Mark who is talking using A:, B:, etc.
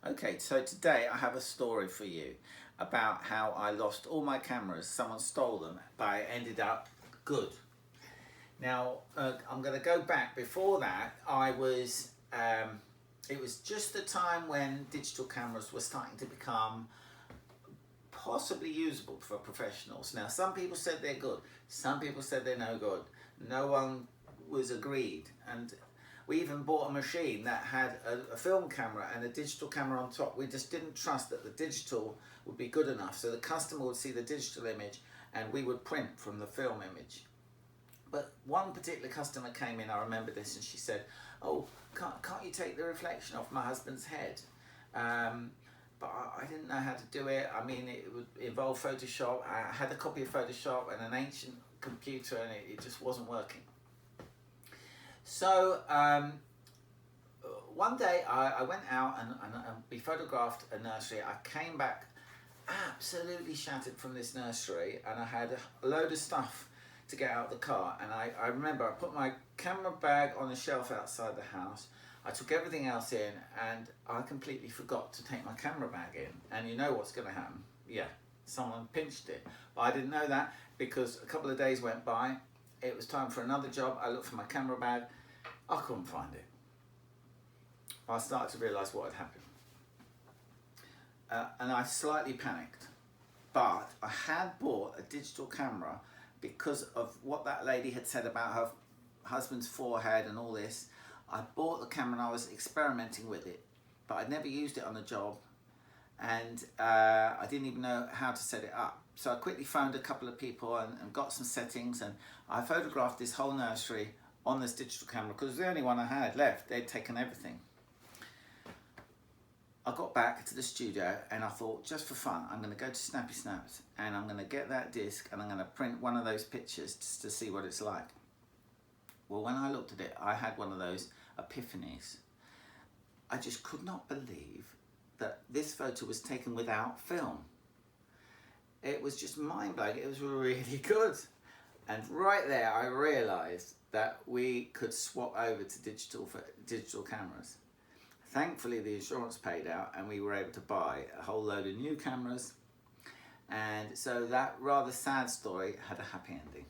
A: Okay, so today I have a story for you about how I lost all my cameras. Someone stole them, but I ended up good. Now, I'm going to go back. Before that, it was just the time when digital cameras were starting to become possibly usable for professionals. Now, some people said they're good, some people said they're no good. No one was agreed, and we even bought a machine that had a film camera and a digital camera on top. We just didn't trust that the digital would be good enough, so the customer would see the digital image and we would print from the film image. But one particular customer came in, I remember this, and she said, "Oh, can't you take the reflection off my husband's head?" But I didn't know how to do it. I mean, it would involve Photoshop. I had a copy of Photoshop and an ancient computer, and it just wasn't working. So one day I went out and we photographed a nursery. I came back absolutely shattered from this nursery, and I had a load of stuff to get out of the car. And I remember I put my camera bag on a shelf outside the house. I took everything else in, and I completely forgot to take my camera bag in. And you know what's going to happen? Yeah, someone pinched it. But I didn't know that because a couple of days went by. It was time for another job. I looked for my camera bag. I couldn't find it. I started to realise what had happened. And I slightly panicked. But I had bought a digital camera because of what that lady had said about her husband's forehead and all this. I bought the camera and I was experimenting with it, but I'd never used it on a job, and I didn't even know how to set it up. So I quickly phoned a couple of people and got some settings, and I photographed this whole nursery on this digital camera because it was the only one I had left. They'd taken everything. I got back to the studio and I thought, just for fun, I'm going to go to Snappy Snaps and I'm going to get that disc and I'm going to print one of those pictures just to see what it's like. Well, when I looked at it, I had one of those epiphanies. I just could not believe that this photo was taken without film. It was just mind-blowing. It was really good. And right there, I realised that we could swap over to digital cameras. Thankfully, the insurance paid out and we were able to buy a whole load of new cameras. And so that rather sad story had a happy ending.